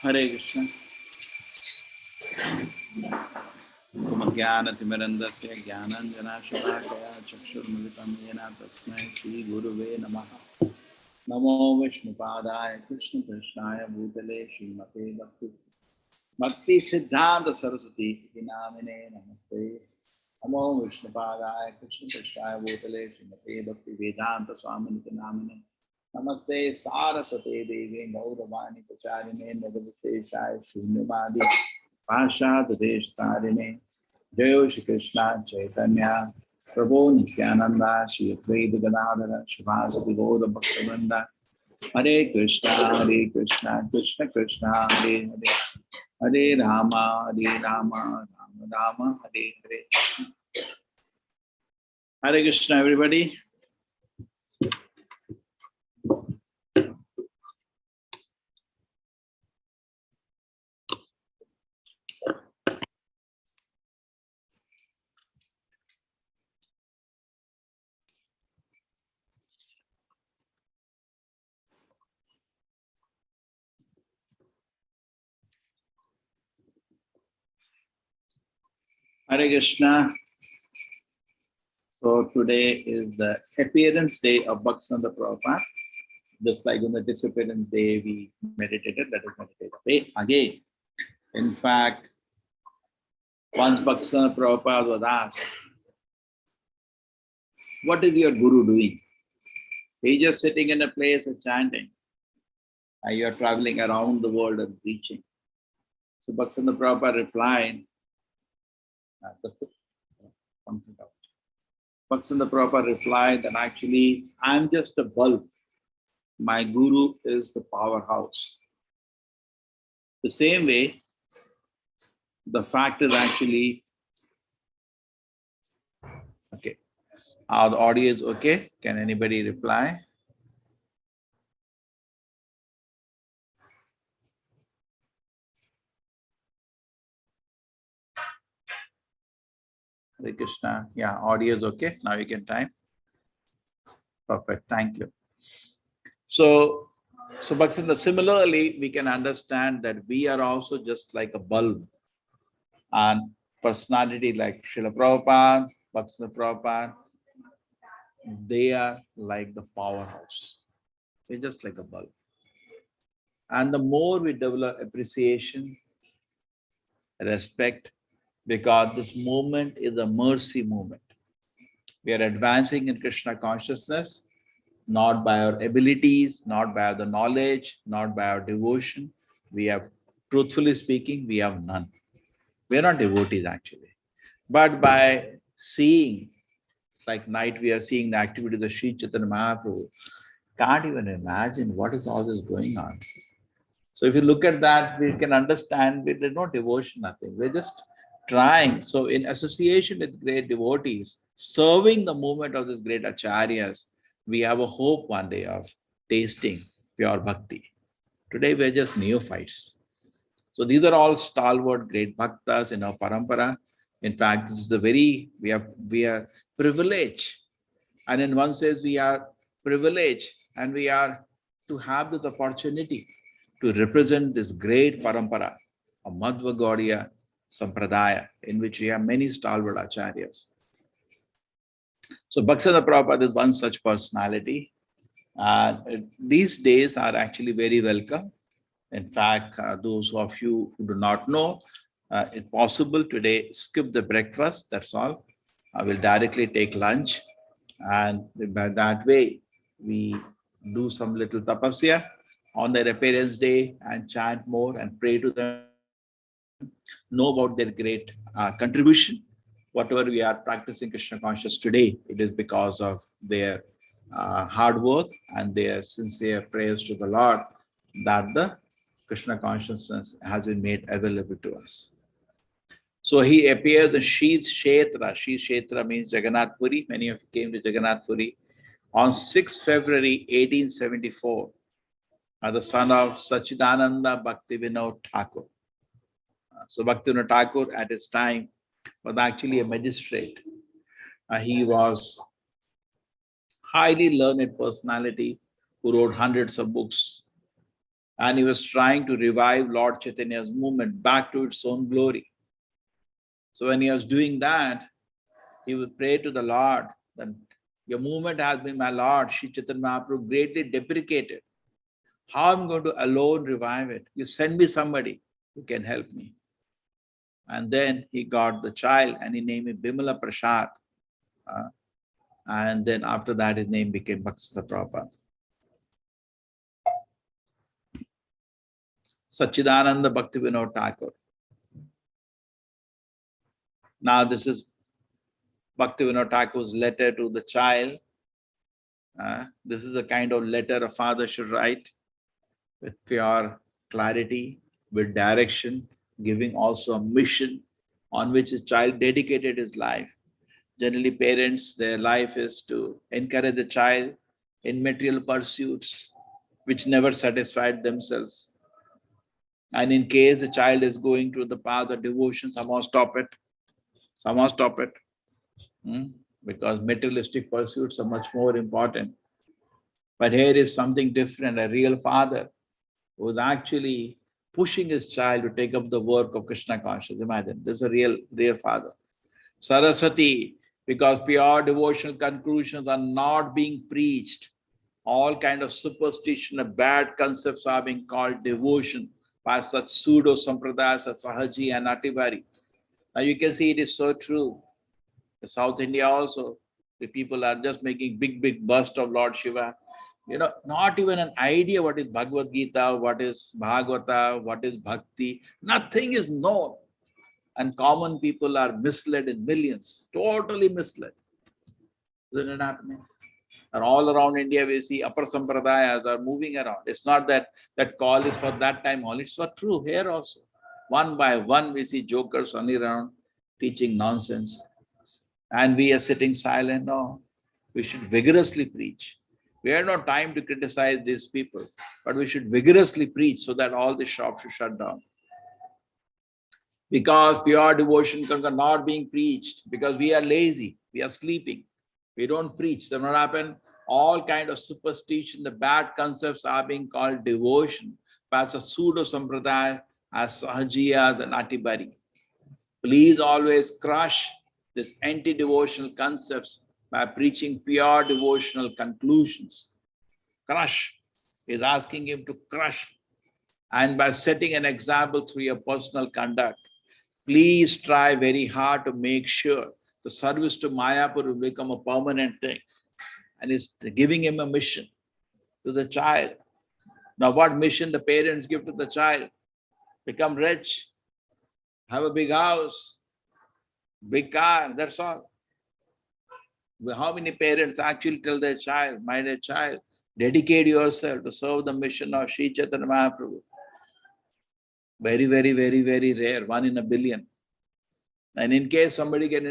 Hare Krishna. Kumajnanatimirandasya jnananjanashakaya chakshurmilitam yena tasmai Shri Guruve namaha. Namo Vishnupadaya Krishna Krishnaya Bhutale Srimate Bhakti Siddhanta Saraswati Namine Namaste. Namo Vishnupadaya Krishna Krishnaya Bhutale Srimate Bhakti Vedanta Swamini Namine Namaste Saraswati Devi Gauravani Pacharine Nirvisheshaya Shunyavadi Pasha Deshtarine Jayo Shri Krishna Chaitanya Prabhu Nityananda Shri Advaita Gadadhara Shivasati Gaura Bhaktivinoda Hare Krishna Krishna Krishna Hare Hare Hare Rama Rama Rama Hare Hare. Hare Krishna everybody. Hare Krishna. So today is the appearance day of Bhakti Prabhupada. Just like on the disappearance day we meditated, let us meditate again. In fact, once Bhakti Prabhupada was asked, what is your guru doing? He's just sitting in a place and chanting. And you are traveling around the world and preaching. So Bhakti Prabhupada replied, Bhakti Prabhupada replied that actually I'm just a bulb. My guru is the powerhouse. The same way, the fact is actually, okay. The audio is okay. Can anybody reply? Hare Krishna. Yeah, audio is okay. Now you can type. Perfect. Thank you. So Bhakti, similarly, we can understand that we are also just like a bulb, and personality like Srila Prabhupada, Bhakti Prabhupada, they are like the powerhouse. They're just like a bulb. And the more we develop appreciation, respect, because this movement is a mercy movement. We are advancing in Krishna consciousness, not by our abilities, not by the knowledge, not by our devotion. We have, truthfully speaking, we have none. We are not devotees actually. But by seeing, like night we are seeing the activities of Sri Chaitanya Mahaprabhu, can't even imagine what is all this going on. So if you look at that, we can understand there's no devotion, nothing. We're just trying. So in association with great devotees, serving the movement of these great acharyas, we have a hope one day of tasting pure bhakti. Today we are just neophytes. So these are all stalwart great bhaktas in our parampara. In fact, this is the very, we are privileged. And in one sense, we are privileged and we are to have this opportunity to represent this great parampara of Madhva Gaudiya Sampradaya, in which we have many stalwart acharyas. So Bhaktisiddhanta Prabhupada is one such personality. These days are actually very welcome. In fact, those of you who do not know, if possible today, skip the breakfast, that's all. I will directly take lunch. And by that way, we do some little tapasya on their appearance day and chant more and pray to them, know about their great contribution. Whatever we are practicing Krishna conscious today, it is because of their hard work and their sincere prayers to the Lord that the Krishna consciousness has been made available to us. So he appears in Sheet Kshetra. Sheet Kshetra means Jagannath Puri. Many of you came to Jagannath Puri on 6th February 1874 as the son of Sachidananda Bhakti Vinod Thakur. So Bhakti Vinod Thakur at his time was actually a magistrate. He was highly learned personality who wrote hundreds of books. And he was trying to revive Lord Chaitanya's movement back to its own glory. So when he was doing that, he would pray to the Lord that your movement has been, my Lord, Sri Chaitanya Mahaprabhu, greatly deprecated. How am I going to alone revive it? You send me somebody who can help me. And then he got the child and he named him Bimala Prasad. And then after that, his name became Bhaktisiddhanta Prabhupada. Sachidananda Bhakti Vinod Thakur. Now this is Bhakti Vinod Thakur's letter to the child. This is a kind of letter a father should write with pure clarity, with direction, giving also a mission on which his child dedicated his life. Generally, parents, their life is to encourage the child in material pursuits which never satisfied themselves. And in case the child is going through the path of devotion, somehow stop it. Somehow stop it. Because materialistic pursuits are much more important. But here is something different, a real father who is actually pushing his child to take up the work of Krishna consciousness. Imagine, this is a real father. Saraswati, because pure devotional conclusions are not being preached, all kind of superstition and bad concepts are being called devotion by such pseudo sampradayas as Sahaji and Atibari. Now you can see it is so true. In South India also, the people are just making big bust of Lord Shiva. You know, not even an idea what is Bhagavad Gita, what is Bhagavata, what is Bhakti. Nothing is known. And common people are misled in millions, totally misled. Isn't it happening? And all around India, we see upper sampradayas are moving around. It's not that that call is for that time only. It's for true here also. One by one, we see jokers running around teaching nonsense. And we are sitting silent. No, we should vigorously preach. We have no time to criticize these people, but we should vigorously preach so that all the shops should shut down. Because pure devotion are not being preached, because we are lazy, we are sleeping, we don't preach. So what happened? All kind of superstition, the bad concepts are being called devotion, as a pseudo sampradaya, as Sahajiyas and Atibari. Please always crush these anti-devotional concepts by preaching pure devotional conclusions. Crush. He's asking him to crush. And by setting an example through your personal conduct, please try very hard to make sure the service to Mayapur will become a permanent thing. And he's giving him a mission to the child. Now what mission the parents give to the child? Become rich, have a big house, big car, that's all. How many parents actually tell their child, my dear child, dedicate yourself to serve the mission of Sri Chaitanya Mahaprabhu? Very rare, 1 in a billion. And in case somebody gets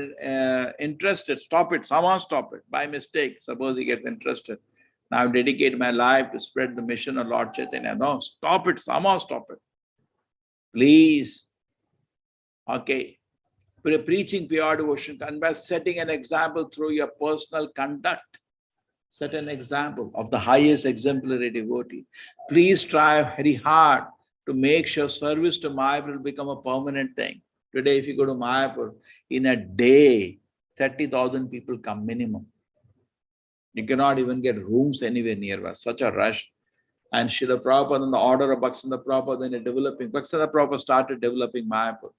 interested, stop it, somehow stop it, by mistake, suppose he gets interested. Now dedicate my life to spread the mission of Lord Chaitanya. No, stop it, somehow stop it. Please. Okay. Preaching pure devotion and by setting an example through your personal conduct. Set an example of the highest exemplary devotee. Please try very hard to make sure service to Mayapur will become a permanent thing. Today, if you go to Mayapur, in a day, 30,000 people come minimum. You cannot even get rooms anywhere nearby. Such a rush. And Srila Prabhupada and the order of Bhaktivinoda Prabhupada, then Bhaktivinoda Prabhupada started developing Mayapur.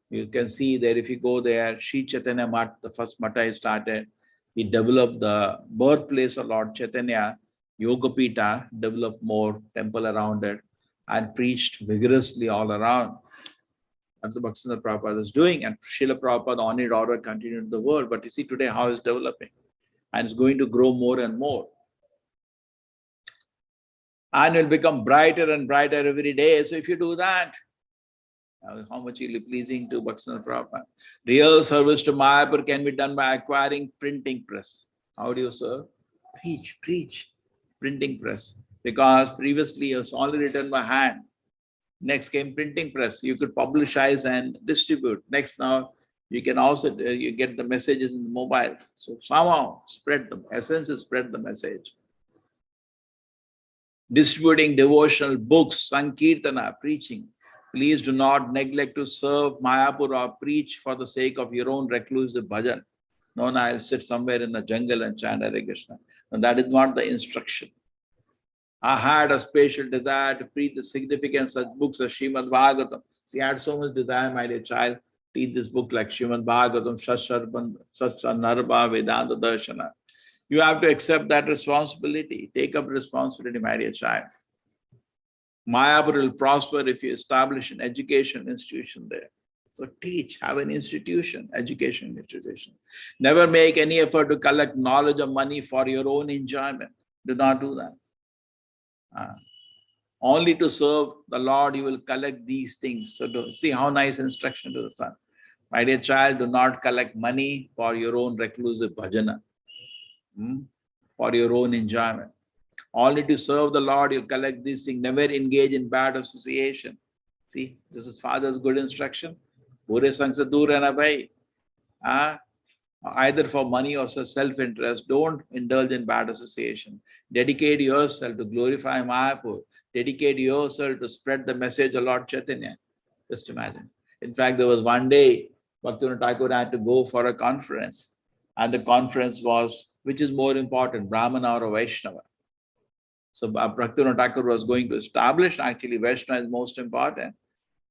You can see there, if you go there, Sri Chaitanya Mat, the first Mata he started. He developed the birthplace of Lord Chaitanya, Yogapita, developed more temple around it, and preached vigorously all around. That's what Bhaktivinoda Prabhupada is doing. And Srila Prabhupada, on it order, continued the world. But you see today how it's developing. And it's going to grow more and more. And it will become brighter and brighter every day. So if you do that, how much you'll be pleasing to Bhaktivinoda Prabhupada. Real service to Mayapur can be done by acquiring printing press. How do you serve? Preach. Printing press. Because previously it was only written by hand. Next came printing press. You could publicize and distribute. Next now, you can also you get the messages in the mobile. So somehow spread the essence is spread the message. Distributing devotional books, Sankirtana, preaching. Please do not neglect to serve Mayapur or preach for the sake of your own reclusive bhajan. No, I'll sit somewhere in the jungle and chant Hare Krishna. And that is not the instruction. I had a special desire to preach the significance of books of Srimad Bhagavatam. See, I had so much desire, my dear child, read this book like Srimad Bhagavatam, Satsa Narva Vedanta Darshana. You have to accept that responsibility. Take up responsibility, my dear child. Mayapur will prosper if you establish an education institution there. So teach, have an institution, education institution. Never make any effort to collect knowledge or money for your own enjoyment. Do not do that. Only to serve the Lord you will collect these things. So see how nice instruction to the son. My dear child, do not collect money for your own reclusive bhajana, for your own enjoyment. Only to serve the Lord, you collect these things. Never engage in bad association. See, this is father's good instruction. Either for money or self-interest, don't indulge in bad association. Dedicate yourself to glorify Mayapur. Dedicate yourself to spread the message of Lord Chaitanya. Just imagine. In fact, there was one day, Bhaktivinoda Thakur had to go for a conference. And the conference was, which is more important, Brahmana or Vaishnava? So Bhaktivinoda Thakur was going to establish, actually Vaishnava is most important.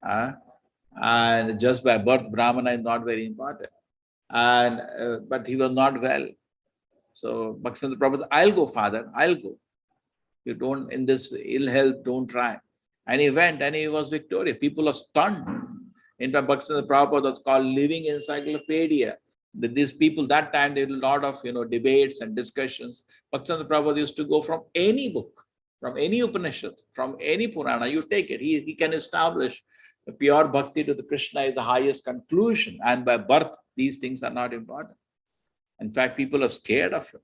And just by birth, Brahmana is not very important. And but he was not well. So Bhaktivinoda Prabhupada said, I'll go, father, I'll go. You don't, in this ill health, don't try. And he went and he was victorious. People are stunned. In fact, Bhaktivinoda Prabhupada was called living encyclopedia. These people, that time, there were a lot of debates and discussions. Bhaktivinoda Prabhupada used to go from any book, from any Upanishad, from any Purana, you take it. He can establish the pure bhakti to the Krishna is the highest conclusion. And by birth, these things are not important. In fact, people are scared of him.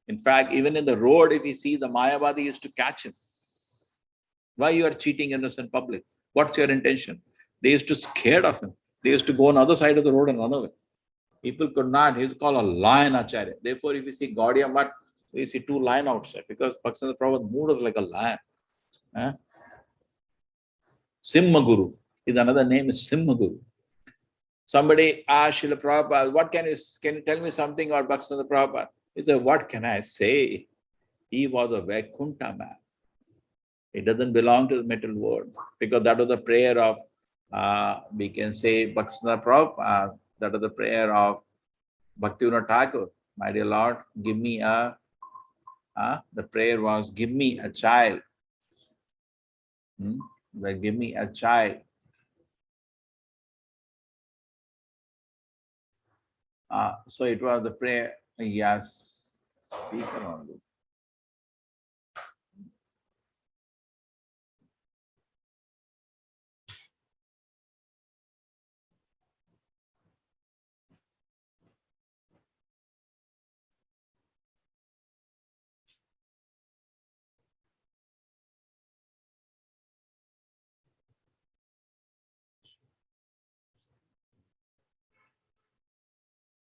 In fact, even in the road, if you see the Mayavadi used to catch him. Why you are cheating innocent public? What's your intention? They used to scared of him. They used to go on the other side of the road and run away. People could not. He's called a lion acharya. Therefore, if you see Gaudiya Mat, you see two lions outside because Bhaktivinoda Prabhupada moved like a lion. Simha Guru is another name, is Simha Guru. Somebody asked Srila Prabhupada, what can you tell me something about Bhaktivinoda Prabhupada? He said, what can I say? He was a Vaikuntha man. It doesn't belong to the material world because that was the prayer of, we can say, Bhaktivinoda Prabhupada. That was the prayer of Bhaktivinoda Thakur. My dear Lord, give me the prayer was, give me a child. Give me a child. So it was the prayer, yes, speaker only.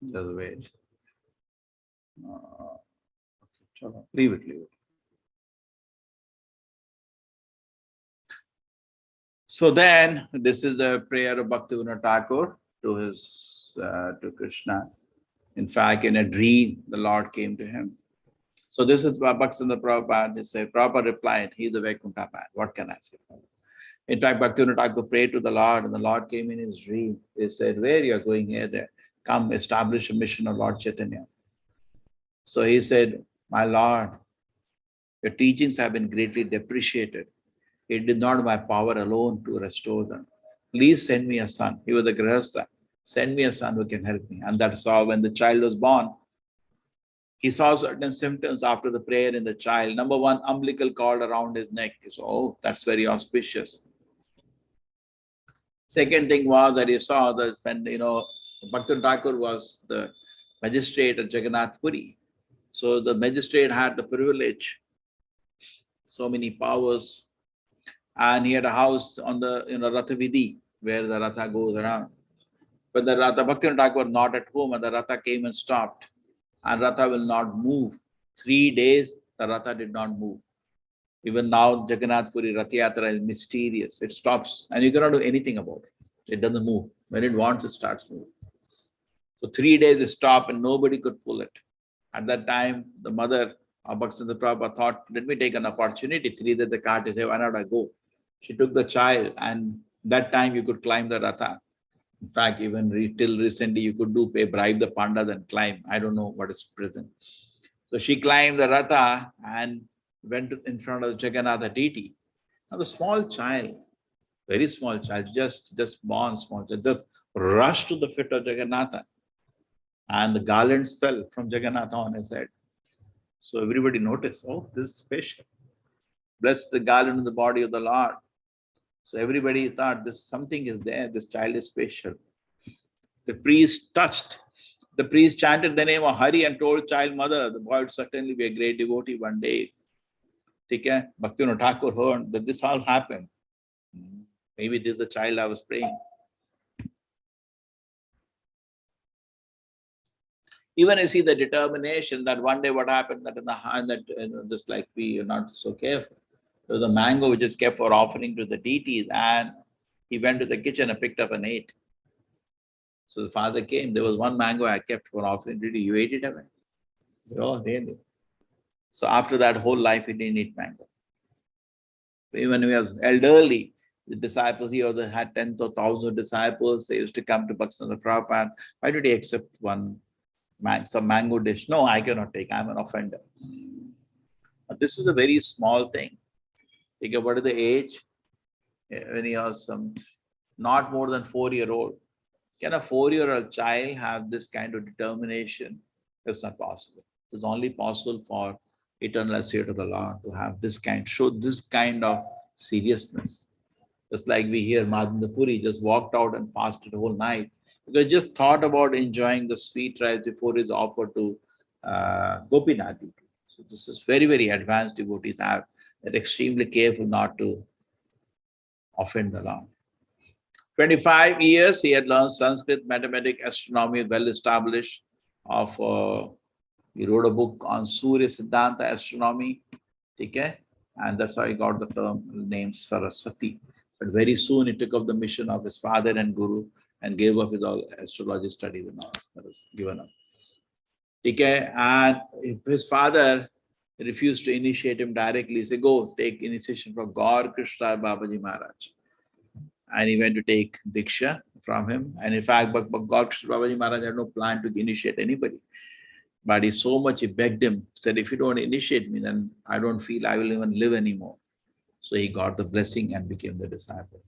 Just wait. Okay, leave it, leave it. So then, this is the prayer of Bhakti Thakur to Krishna. In fact, in a dream, the Lord came to him. So this is Bhaktivinoda Prabhupada. They say, Prabhupada replied, he is a Vaikuntha man. What can I say? In fact, Bhaktivinoda Thakur prayed to the Lord, and the Lord came in his dream. He said, where you are going here, there? Come, establish a mission of Lord Chaitanya. So he said, my Lord, your teachings have been greatly depreciated. It is not my power alone to restore them. Please send me a son. He was a Grihastha. Send me a son who can help me. And that's how when the child was born, he saw certain symptoms after the prayer in the child. Number one, umbilical cord around his neck. He said, oh, that's very auspicious. Second thing was that he saw that when, Bhakti Thakur was the magistrate at Jagannath Puri. So the magistrate had the privilege, so many powers, and he had a house on the Ratha Vidhi, where the Ratha goes around. But the Ratha, Bhakti Thakur was not at home, and the Ratha came and stopped. And Ratha will not move. 3 days, the Ratha did not move. Even now, Jagannath Puri Rath Yatra is mysterious. It stops, and you cannot do anything about it. It doesn't move. When it wants, it starts moving. So 3 days it stopped, and nobody could pull it. At that time, the mother of Bhaktivinoda Prabhupada thought, let me take an opportunity. 3 days the cart is there, why not I go? She took the child, and that time you could climb the Ratha. In fact, even till recently, you could bribe the pandas and climb. I don't know what is present. So she climbed the Ratha and went in front of the Jagannatha deity. Now the small child, very small child, just born small child, just rushed to the feet of Jagannatha. And the garlands fell from Jagannatha on his head. So everybody noticed, oh, this is special. Bless the garland in the body of the Lord. So everybody thought something is there, this child is special. The priest chanted the name of Hari and told child mother, the boy would certainly be a great devotee one day. Bhaktivinoda Thakur heard that this all happened. Maybe this is the child I was praying. Even you see the determination that one day what happened, that in the hand, that just like we are not so careful. There was a mango which is kept for offering to the deities, and he went to the kitchen and picked up and ate. So the father came, there was one mango I kept for offering. Did you ate it away? He said, oh, really? So after that whole life, he didn't eat mango. Even when he was elderly, the disciples, he also had 10,000 disciples. They used to come to Bhaktivinoda Prabhupada. Why did he accept some mango dish? No, I cannot take. I'm an offender. But this is a very small thing. What is the age? When he was not more than 4-year-old. Can a 4-year-old child have this kind of determination? It's not possible. It's only possible for eternal associate of the Lord to have show this kind of seriousness. Just like we hear Madhunda Puri just walked out and fasted the whole night. Because he just thought about enjoying the sweet rice before it's offered to Gopinath. So this is very, very advanced devotees have. They're extremely careful not to offend the Lord. 25 years he had learned Sanskrit, mathematics, astronomy, well established. He wrote a book on Surya Siddhanta astronomy. Okay? And that's how he got the term name Saraswati. But very soon he took up the mission of his father and guru and gave up his all astrology studies and all. That was given up. Okay? And his father refused to initiate him directly. He said, go take initiation from Gaur Krishna Babaji Maharaj. And he went to take Diksha from him. And in fact, Gaur Krishna Babaji Maharaj had no plan to initiate anybody. But he begged him, said, if you don't initiate me, then I don't feel I will even live anymore. So he got the blessing and became the disciple.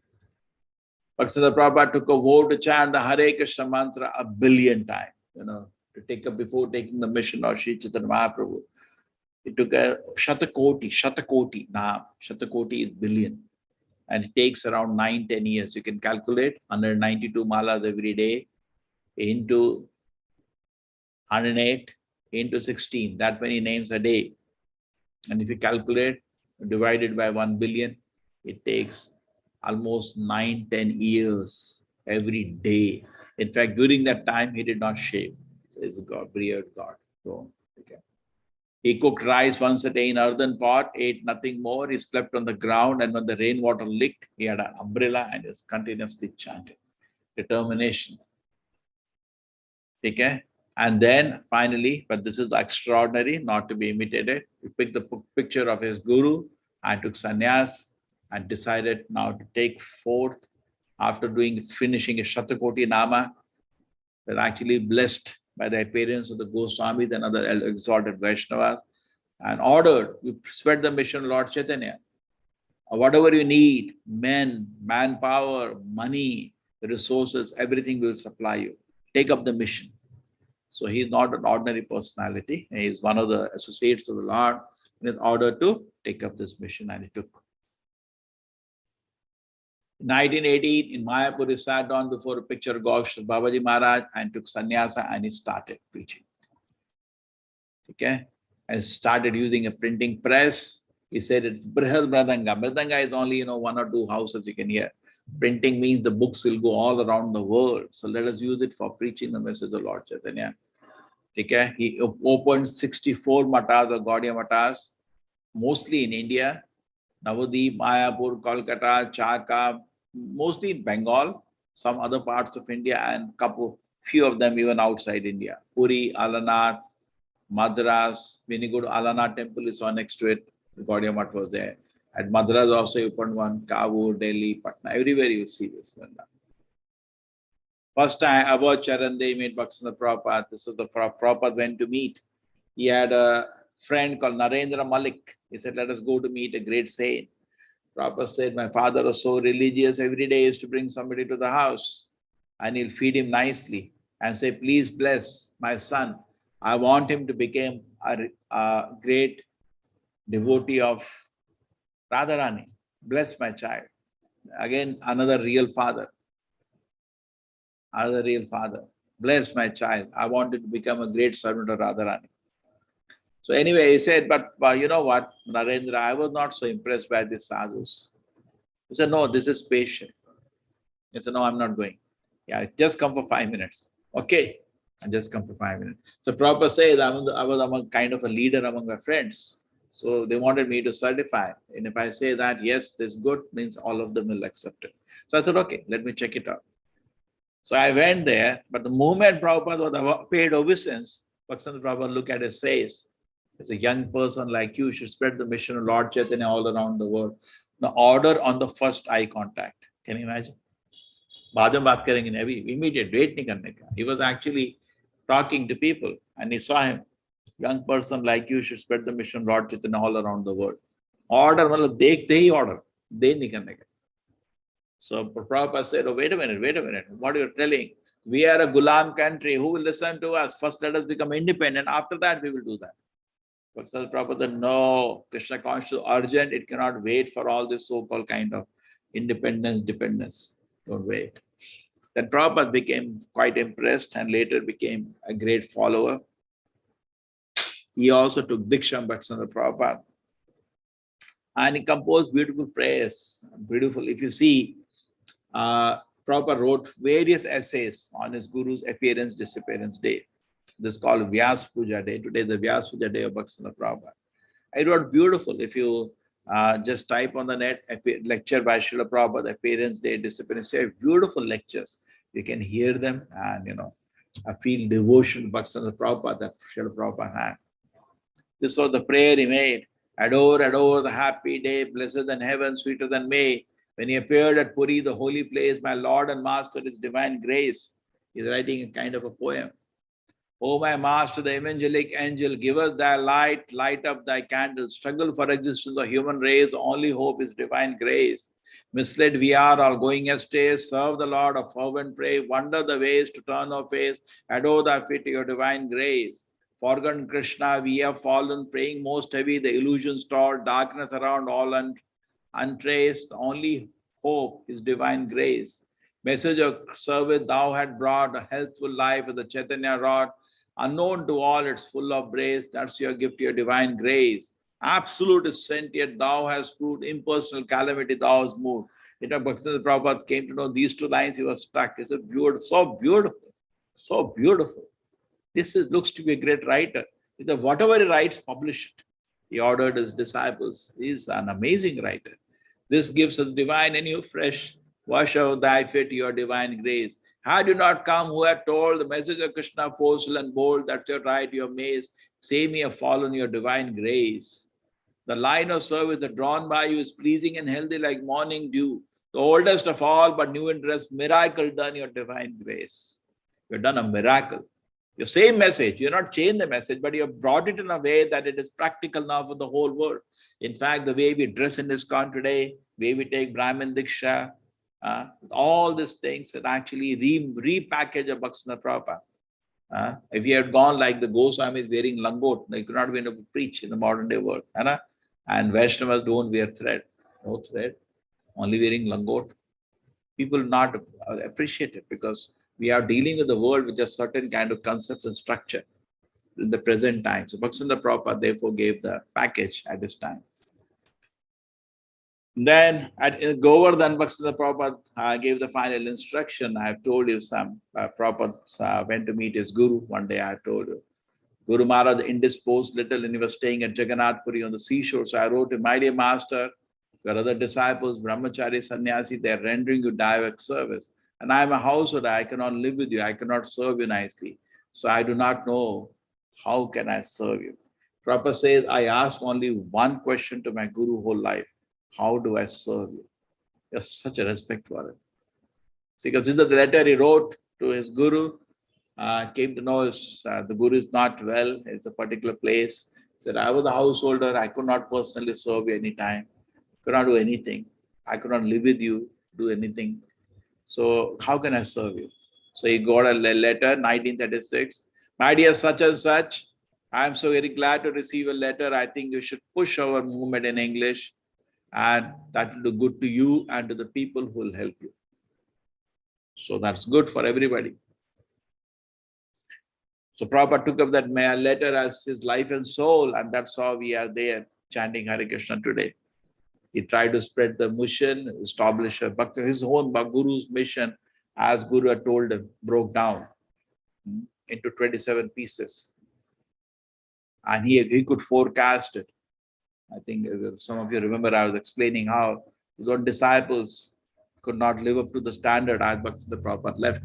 Bhaktivinoda Prabhupada took a vow to chant the Hare Krishna mantra 1 billion times, to take up before taking the mission of Sri Chaitanya Mahaprabhu. It took a Shatakoti, Naam. Shatakoti is billion. And it takes around 9-10 years. You can calculate 192 malas every day into 108 into 16. That many names a day. And if you calculate, divided by 1 billion, it takes almost 9-10 years every day. In fact, during that time, he did not shave. is God, revered God. So, okay. He cooked rice once a day in earthen pot, ate nothing more. He slept on the ground, and when the rainwater leaked, he had an umbrella and is continuously chanting. Determination. Okay? And then finally, but this is extraordinary, not to be imitated. He picked the picture of his guru and took sannyas and decided now to take forth after finishing a Shatakoti Nama, was actually blessed by the appearance of the Goswamis and other exalted Vaishnavas, and ordered, you spread the mission of Lord Chaitanya. Whatever you need, men, manpower, money, resources, everything will supply you. Take up the mission. So he is not an ordinary personality. He is one of the associates of the Lord, and is ordered to take up this mission, and he took. In 1918, in Mayapur, he sat down before a picture of Babaji Maharaj and took sannyasa, and he started preaching. Okay? And started using a printing press. He said it's Brihad Mridanga. Mridanga is only, one or two houses you can hear. Printing means the books will go all around the world. So let us use it for preaching the message of Lord Chaitanya. Okay? He opened 64 matas or Gaudiya matas, mostly in India. Navadip, Mayapur, Kolkata, Chaka, mostly in Bengal, some other parts of India, and few of them even outside India. Puri, Alanath, Madras. When you go to Alanath temple, it's on next to it. The Gaudiya Math was there. At Madras also you opened one, Kabul, Delhi, Patna, everywhere you see this one. First time about Charande met Bhaktisiddhanta Prabhupada. This is the Prabhupada went to meet. He had a friend called Narendra Malik. He said, let us go to meet a great saint. Prabhupada said, my father was so religious, every day he used to bring somebody to the house and he'll feed him nicely and say, please bless my son. I want him to become a great devotee of Radharani. Bless my child. Again, another real father. Another real father. Bless my child. I want him to become a great servant of Radharani. So anyway, he said, but you know what, Narendra, I was not so impressed by these sadhus. He said, no, this is patient. He said, no, I'm not going. Yeah, just come for 5 minutes. Okay, and just come for 5 minutes. So Prabhupada says, I was among kind of a leader among my friends. So they wanted me to certify. And if I say that, yes, this is good, means all of them will accept it. So I said, okay, let me check it out. So I went there, but the moment Prabhupada was paid obeisance, Bhaktisiddhanta Prabhupada looked at his face. As a young person like you should spread the mission of Lord Chaitanya all around the world. The order on the first eye contact. Can you imagine? Immediate wait nahi karne ka. He was actually talking to people and he saw him. Young person like you should spread the mission of Lord Chaitanya all around the world. Order, dekhte hi order. De nahi karne ka. So Prabhupada said, oh, wait a minute. What are you telling? We are a Gulam country. Who will listen to us? First, let us become independent. After that, we will do that. But Prabhupada, no, Krishna consciousness is urgent. It cannot wait for all this so-called kind of dependence. Don't wait. Then Prabhupada became quite impressed and later became a great follower. He also took Diksha from Bhaktisiddhanta Prabhupada. And he composed beautiful prayers. Beautiful. If you see, Prabhupada wrote various essays on his Guru's appearance, disappearance day. This is called Vyas Puja Day. Today is the Vyas Puja Day of Bhaktisiddhanta Prabhupada. I wrote beautiful. If you just type on the net, lecture by Srila Prabhupada, appearance day, disappearance day, beautiful lectures. You can hear them and, I feel devotion to Bhaktisiddhanta Prabhupada that Srila Prabhupada had. This was the prayer he made. Adore, adore the happy day, blessed than heaven, sweeter than May. When he appeared at Puri, the holy place, my Lord and Master, his divine grace. He's writing a kind of a poem. O my Master, the evangelic angel, give us thy light, light up thy candle. Struggle for existence of human race, only hope is divine grace. Misled we are, all going astray, serve the Lord of fervent pray, wonder the ways to turn our face, adore thy feet, your divine grace. Forgotten Krishna, we have fallen, praying most heavy, the illusions tall, darkness around all untraced, only hope is divine grace. Message of service thou had brought, a healthful life with the Chaitanya rod, unknown to all, it's full of grace. That's your gift, your divine grace. Absolute is sentient, thou hast proved, impersonal calamity thou hast moved. Bhaktisiddhanta Prabhupada came to know these two lines, he was stuck. He said, beautiful, so beautiful, so beautiful. Looks to be a great writer. He said, whatever he writes, publish it. He ordered his disciples. He is an amazing writer. This gives us divine and you fresh. Wash out thy feet, your divine grace. Had you not come, who had told the message of Krishna, forceful and bold, that's your right, your maze, say me have fallen your divine grace. The line of service that drawn by you is pleasing and healthy like morning dew. The oldest of all, but new in dress, miracle done, your divine grace. You've done a miracle. Your same message, you're not changed the message, but you have brought it in a way that it is practical now for the whole world. In fact, the way we dress in ISKCON today, the way we take Brahmin Diksha, all these things that actually repackage a Bhakti Prabhupada. If you had gone like the Goswamis wearing langot, they could not be able to preach in the modern day world. And Vaishnavas don't wear thread. No thread, only wearing langot. People not appreciate it because we are dealing with the world with a certain kind of concepts and structure in the present time. So Bhakti Prabhupada therefore gave the package at this time. Then at Govardhan, Bhakti Prabhupada gave the final instruction. I have told you some. Prabhupada went to meet his guru. One day I have told you. Guru Maharaj indisposed little and he was staying at Jagannath Puri on the seashore. So I wrote him, my dear master, your other disciples, brahmachari, sannyasi, they are rendering you direct service. And I am a householder, I cannot live with you, I cannot serve you nicely. So I do not know how can I serve you. Prabhupada says, I asked only one question to my guru whole life. How do I serve you? There's such a respect for it. Because this is the letter he wrote to his guru. Came to know the guru is not well. It's a particular place. Said, I was a householder. I could not personally serve you anytime. Could not do anything. I could not live with you, do anything. So how can I serve you? So he got a letter, 1936. My dear such and such, I am so very glad to receive a letter. I think you should push our movement in English. And that will do good to you and to the people who will help you. So that's good for everybody. So Prabhupada took up that letter as his life and soul, and that's how we are there chanting Hare Krishna today. He tried to spread the mission, establish a bhakti. His own guru's mission, as Guru had told him, broke down into 27 pieces. And he could forecast it. I think some of you remember I was explaining how his own disciples could not live up to the standard as Bhakti Prabhupada left.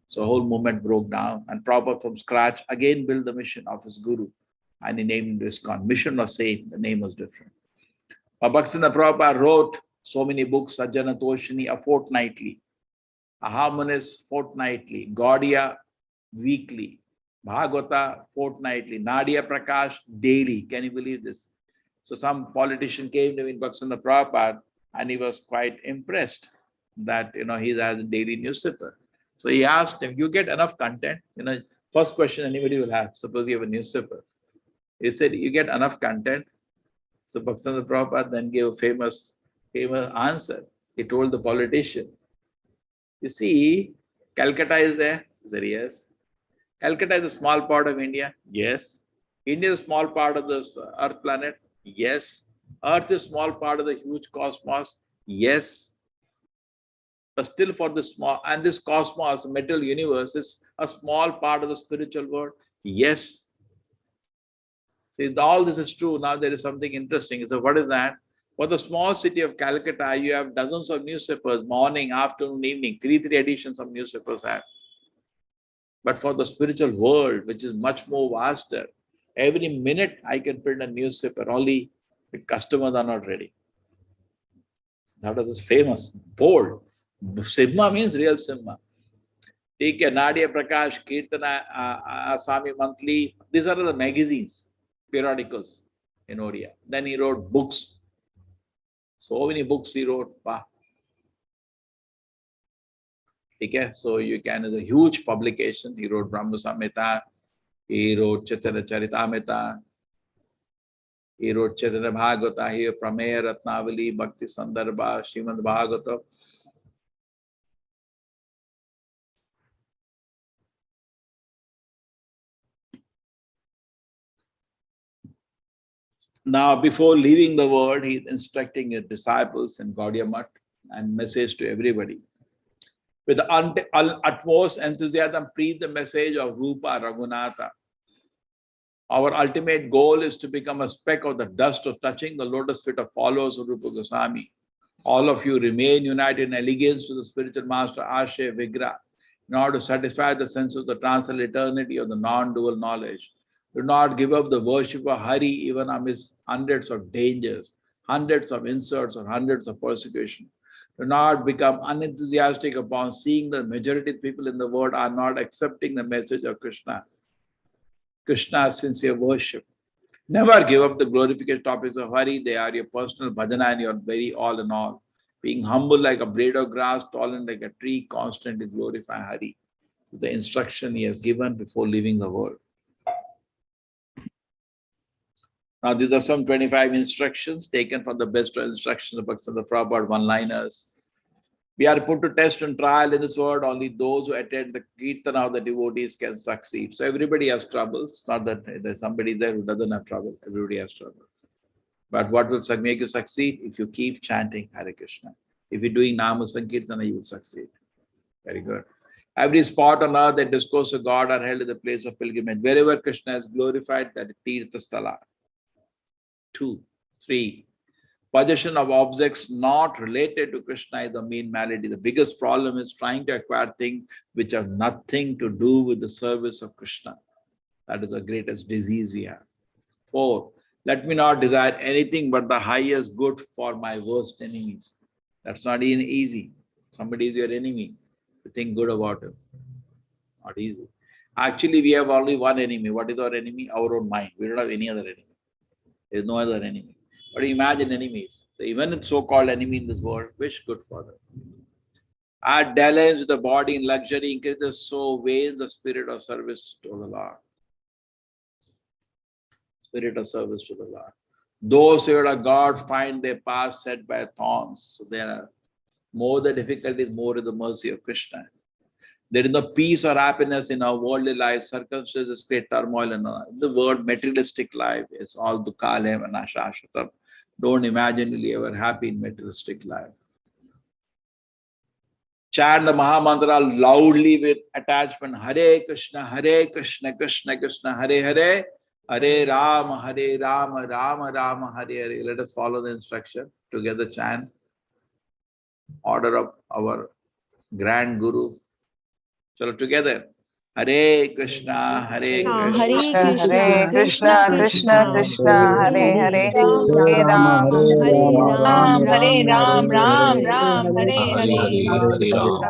So the whole movement broke down, and Prabhupada from scratch again built the mission of his guru, and he named it ISKCON. Mission was same, the name was different. Bhakti Prabhupada wrote so many books, Sajjana Toshini, fortnightly, Aharmonis fortnightly, Gaudiya weekly, Bhagavata fortnightly, Nadia Prakash daily. Can you believe this? So some politician came to me in Bhakti Prabhupada, and he was quite impressed that he has a daily newspaper. So he asked him, you get enough content? First question anybody will have, suppose you have a newspaper. He said, you get enough content? So Bhakti Prabhupada then gave a famous answer. He told the politician, you see, Calcutta is there? He said, yes. Calcutta is a small part of India? Yes. India is a small part of this earth planet? Yes. Earth is a small part of the huge cosmos? Yes. But still for this small, and this cosmos, material universe is a small part of the spiritual world? Yes. So if all this is true, now there is something interesting. So what is that? For the small city of Calcutta, you have dozens of newspapers, morning, afternoon, evening, three editions of newspapers have. But for the spiritual world, which is much more vaster, every minute I can print a newspaper, only the customers are not ready. That is famous, bold. Simha means real Simha. Take a Nadia Prakash, Kirtana, Asami Monthly. These are the magazines, periodicals in Odiya. Then he wrote books. So many books he wrote. Wow. Okay, so you can, it's a huge publication. He wrote Brahma Samhita, he wrote Chaitanya Charitamrita, he wrote Chaitanya Bhagavata, he wrote Prameya Ratnavali, Bhakti Sandarbha, Srimad Bhagavata. Now, before leaving the world, he is instructing his disciples in Gaudiya Math and message to everybody. with the utmost enthusiasm, preach the message of Rupa Raghunatha. Our ultimate goal is to become a speck of the dust of touching the lotus feet of followers of Rupa Goswami. All of you remain united in allegiance to the spiritual master Ashe Vigra in order to satisfy the sense of the transcendental eternity of the non-dual knowledge. Do not give up the worship of Hari even amidst hundreds of dangers, hundreds of insults, or hundreds of persecution. Do not become unenthusiastic upon seeing the majority of people in the world are not accepting the message of Krishna. Krishna's sincere worship. Never give up the glorification topics of Hari. They are your personal bhajana and your very all in all. Being humble like a blade of grass, tolerant like a tree, constantly glorify Hari. The instruction he has given before leaving the world. Now, these are some 25 instructions taken from the best instructions of Bhakti Prabhupada one-liners. We are put to test and trial in this world. Only those who attend the Kirtan of the devotees can succeed. So everybody has troubles. It's not that there's somebody there who doesn't have trouble. Everybody has trouble. But what will make you succeed? If you keep chanting Hare Krishna. If you're doing Nama Sankirtana, you will succeed. Very good. Every spot on earth that discourse of God are held in the place of pilgrimage. Wherever Krishna is glorified, that is Tirtha Sthala. 2, 3. Possession of objects not related to Krishna is the main malady. The biggest problem is trying to acquire things which have nothing to do with the service of Krishna. That is the greatest disease we have. 4. Let me not desire anything but the highest good for my worst enemies. That's not even easy. Somebody is your enemy. You think good about him. Not easy. Actually, we have only one enemy. What is our enemy? Our own mind. We don't have any other enemy. There is no other enemy. But imagine enemies. So even in so-called enemy in this world, wish good for them. Add dalliance with the body in luxury, increases so wanes the spirit of service to the Lord. Spirit of service to the Lord. Those who are God find their path set by thorns. So there are more the difficulties, more is the mercy of Krishna. There is no peace or happiness in our worldly life. Circumstances create turmoil in the world. Materialistic life is all dukkha and ashashvatam. Don't imagine you'll ever happy in materialistic life. Chant the Mahamantra loudly with attachment. Hare Krishna, Krishna Krishna, Hare Hare, Hare Rama, Rama Rama, Hare Hare. Let us follow the instruction. Together chant. Order of our grand Guru. So together. Hare Krishna, Krishna, Hare Krishna, Krishna Krishna, Krishna, Hare Hare, Hare Ram, Ram, Hare Ram, Ram, Hare Ram, Hare. Hare Hare,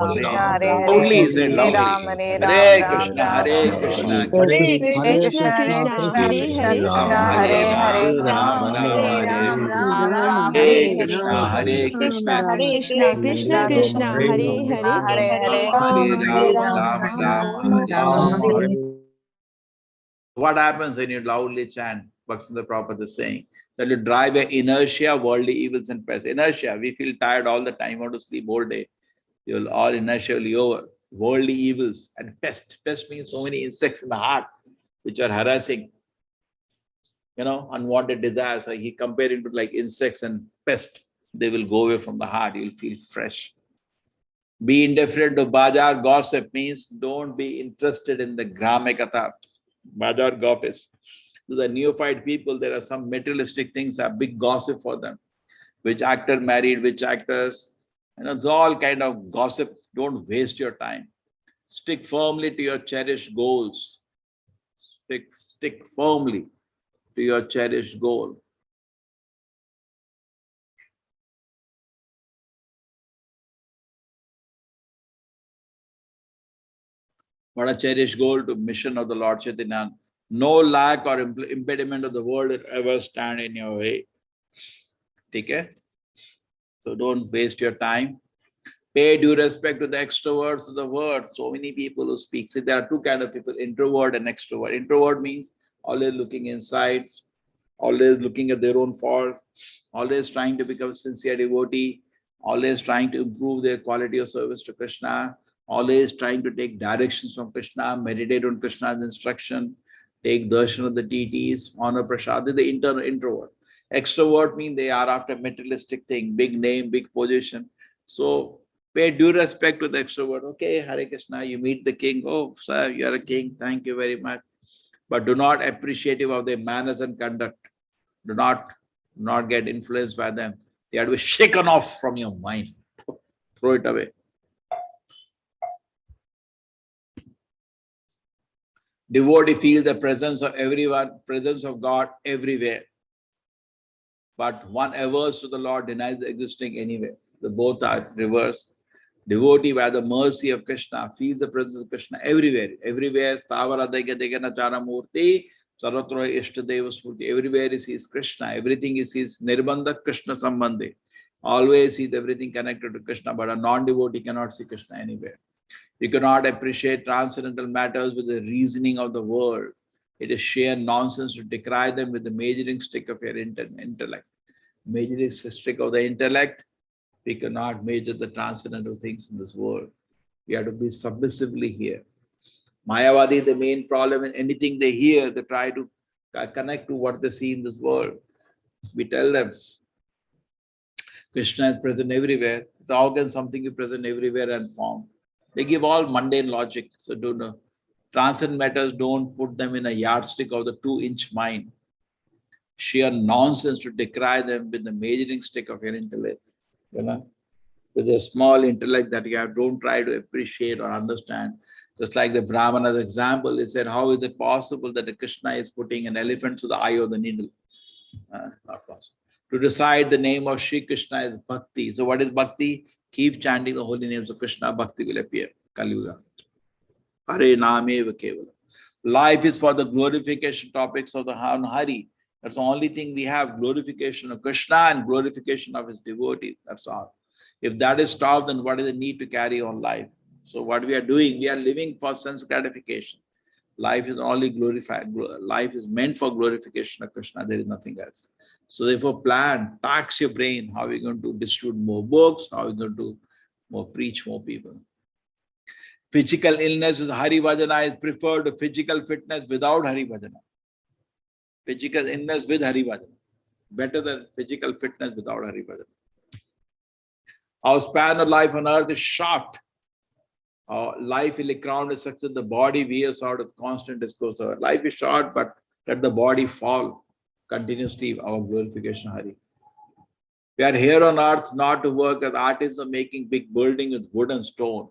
Krishna, Hare Hare, loudly say Hare loudly. Ram, Hare Hare Ram, Krishna, Ram, Hare Ram, Krishna, Hare Hare Krishna, Krishna, Hare Krishna, Krishna, Hare Krishna Hare, Krishna, Hare Hare, Ram, Hare Hare Ram, Ram, Ram, Ram, Hare Hare Hare Hare. Krishna, Hare Krishna, Krishna, Krishna, Krishna, Krishna, Krishna, Hare Hare, Krishna, Hare Hare, Hare Hare Ram, Ram, Ram Ram, Ram, Ram, Hare Hare. Hare. What happens when you loudly chant? Bhakti Prabhupada is saying that you drive your inertia, worldly evils and pests. Inertia, we feel tired all the time, want to sleep all day. You'll all inertia will be over. Worldly evils and pest. Pest means so many insects in the heart which are harassing, unwanted desires. He compared it to like insects and pest. They will go away from the heart. You'll feel fresh. Be indifferent to bajar gossip means don't be interested in the gramekatha. Bajar gossip. To the neophyte people, there are some materialistic things, a big gossip for them. Which actor married, which actors, it's all kind of gossip. Don't waste your time. Stick firmly to your cherished goals. Stick firmly to your cherished goal. What a cherished goal to mission of the Lord Chaitanya. No lack or impediment of the world will ever stand in your way. Okay? So don't waste your time. Pay due respect to the extroverts of the world. So many people who speak. See, there are two kinds of people, introvert and extrovert. Introvert means always looking inside, always looking at their own fault, always trying to become a sincere devotee, always trying to improve their quality of service to Krishna, always trying to take directions from Krishna, meditate on Krishna's instruction, take darshan of the deities, honor prasad. They're the internal introvert. Extrovert means they are after materialistic thing, big name, big position. So Pay due respect to the extrovert. Okay, Hare Krishna, you meet the king. Oh, sir, you are a king. Thank you very much. But do not appreciative of their manners and conduct. Do not get influenced by them. They have to be shaken off from your mind. Throw it away. Devotee feel the presence of everyone, presence of God everywhere. But one averse to the Lord denies existing anywhere. The both are reversed. Devotee, by the mercy of Krishna, feels the presence of Krishna everywhere. Everywhere, Stavara Degana Chara Murti, Sarvatra Ishtadeva Smurti. Everywhere he sees Krishna. Everything he sees Nirbandha Krishna Sambandhi. Always sees everything connected to Krishna, but a non-devotee cannot see Krishna anywhere. You cannot appreciate transcendental matters with the reasoning of the world. It is sheer nonsense to decry them with the measuring stick of your intellect. Measuring stick of the intellect, we cannot measure the transcendental things in this world. We have to be submissively here. Mayavadi, the main problem is anything they hear, they try to connect to what they see in this world. We tell them, Krishna is present everywhere. So how can something be present everywhere and form? They give all mundane logic. So do not. Transcendent matters, don't put them in a yardstick of the 2-inch mind. Sheer nonsense to decry them with the measuring stick of your intellect. You know, with a small intellect that you have, don't try to appreciate or understand. Just like the Brahmana's example, he said, how is it possible that the Krishna is putting an elephant to the eye of the needle? Not possible. To recite the name of Sri Krishna is Bhakti. So what is Bhakti? Keep chanting the holy names of Krishna, Bhakti will appear. Kali Yuga. Hare Nameva Kevala. Life is for the glorification topics of the Hari. That's the only thing we have, glorification of Krishna and glorification of his devotees. That's all. If that is stopped, then what is the need to carry on life? So what we are doing, we are living for sense gratification. Life is only glorified. Life is meant for glorification of Krishna. There is nothing else. So therefore plan, tax your brain. How are we going to distribute more books? How are we going to preach more people? Physical illness with Hari Bhajana is preferred to physical fitness without Hari Bhajana. Physical illness with Hari Bhajana. Better than physical fitness without Hari Bhajana. Our span of life on earth is short. Our life will crowned with success. The body wears out of constant disclosure. Life is short, but let the body fall continuously. Our glorification, Hari. We are here on earth not to work as artists of making big buildings with wood and stone,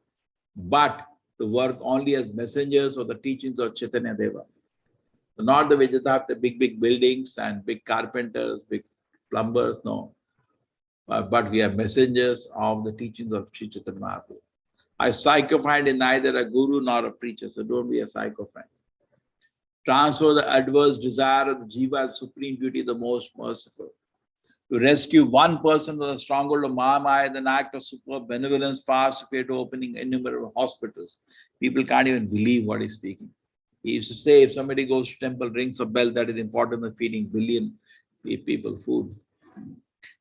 but to work only as messengers of the teachings of Chaitanya Deva. So not the Vijata, the big buildings and big carpenters, big plumbers, no. But we are messengers of the teachings of Sri Chaitanya Mahaprabhu. A sycophant is neither a guru nor a preacher, so don't be a sycophant. Transfer the adverse desire of the jiva as supreme beauty, the most merciful. To rescue one person from the stronghold of Mahamaya is an act of superb benevolence far superior to opening innumerable hospitals. People can't even believe what he's speaking. He used to say, if somebody goes to temple, rings a bell, that is important in feeding billion people food.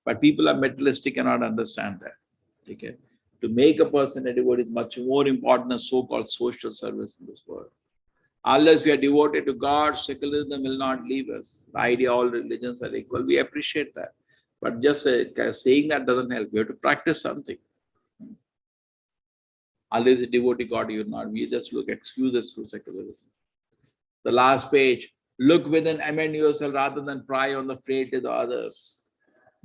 But people are materialistic, cannot understand that. Okay? To make a person a devotee is much more important than so-called social service in this world. Unless we are devoted to God, secularism will not leave us. The idea all religions are equal. We appreciate that. But just saying that doesn't help. You have to practice something. Unless a devotee God, you are not. We just look excuses through secularism. The last page. Look within, amend yourself rather than pry on the fate of the others.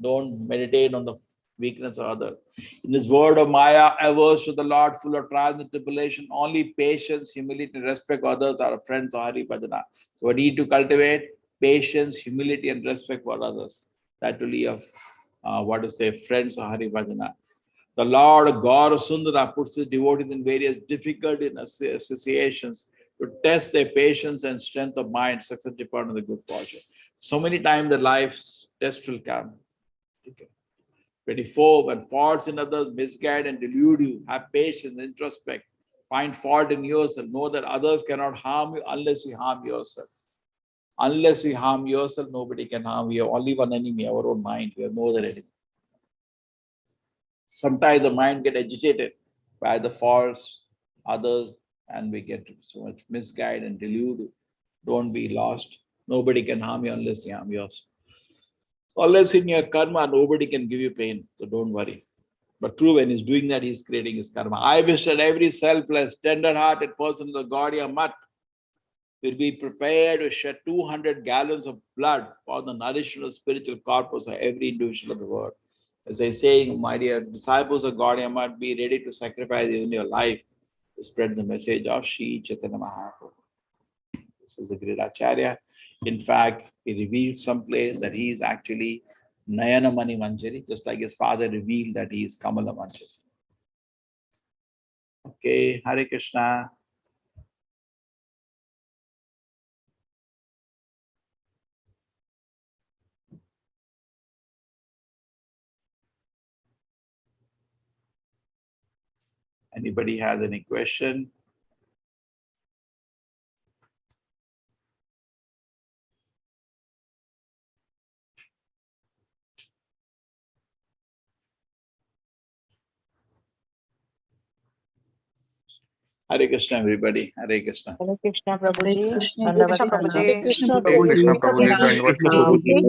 Don't meditate on the weakness of others. In this world of Maya, averse to the Lord, full of trials and tribulation, only patience, humility, and respect for others are friends of Hari Bhajana. So we need to cultivate patience, humility, and respect for others. That will be of friends of Hari Bhajana. The Lord God of Sundara puts his devotees in various difficult associations to test their patience and strength of mind, success depend on the good fortune. So many times the life's test will come. Okay. 24, when faults in others misguide and delude you, have patience, introspect, find fault in yourself, know that others cannot harm you unless you harm yourself. Unless you harm yourself, nobody can harm you. We have only one enemy, our own mind. We have no other enemy. Sometimes the mind gets agitated by the faults, others, and we get so much misguided and deluded. Don't be lost. Nobody can harm you unless you harm yourself. Unless in your karma, nobody can give you pain. So don't worry. But true, when he's doing that, he's creating his karma. I wish that every selfless, tender-hearted person of the Gaudiya Math will be prepared to shed 200 gallons of blood for the nourishment of spiritual corpus of every individual of the world. As I say, my dear disciples of Gaudiya Math, be ready to sacrifice even your life to spread the message of Sri Chaitanya Mahaprabhu. This is the great Acharya. In fact, he revealed someplace that he is actually Nayana Mani Manjari, just like his father revealed that he is Kamala Manjari. Okay, Hare Krishna. Anybody has any question? Hare Krishna, everybody. Hare Krishna. Hare Krishna Prabhuji. Krishna Dandavat Prabhuji. pranam. Krishna Krishna Prabhuji. Prabhuji, Dandavad Pranam. Krishna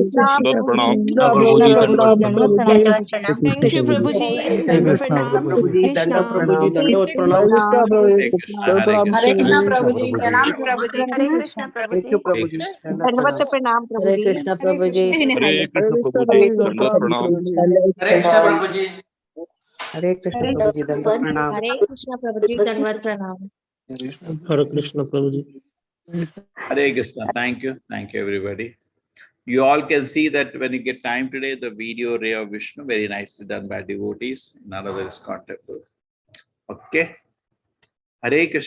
Pranam. Krishna Prabhuji. Dandavat pranam Prabhuji. Thank you, Prabhuji. Dandavat pranam. Krishna. Prabhuji, Dandavad Pranam. Hare Krishna, Hare Krishna. Hare Krishna Prabhuji, Pranam Prabhuji. Hare Krishna Thank you, Prabhuji. Dandavat pranam Hare Prabhuji. Krishna Prabhuji. Hare Krishna Prabhuji, Dandavad Pranam. Hare Krishna Prabhuji. Hare Krishna Prabhuji, Dandavad Pranam. Hare Krishna Prabhuji. Dandavat pranam. Hare Krishna Prabhuji. Hare Krishna. Thank you. Thank you, everybody. You all can see that when you get time today, the video Ray of Vishnu, very nicely done by devotees in another ISKCON temple. Okay. Hare Krishna.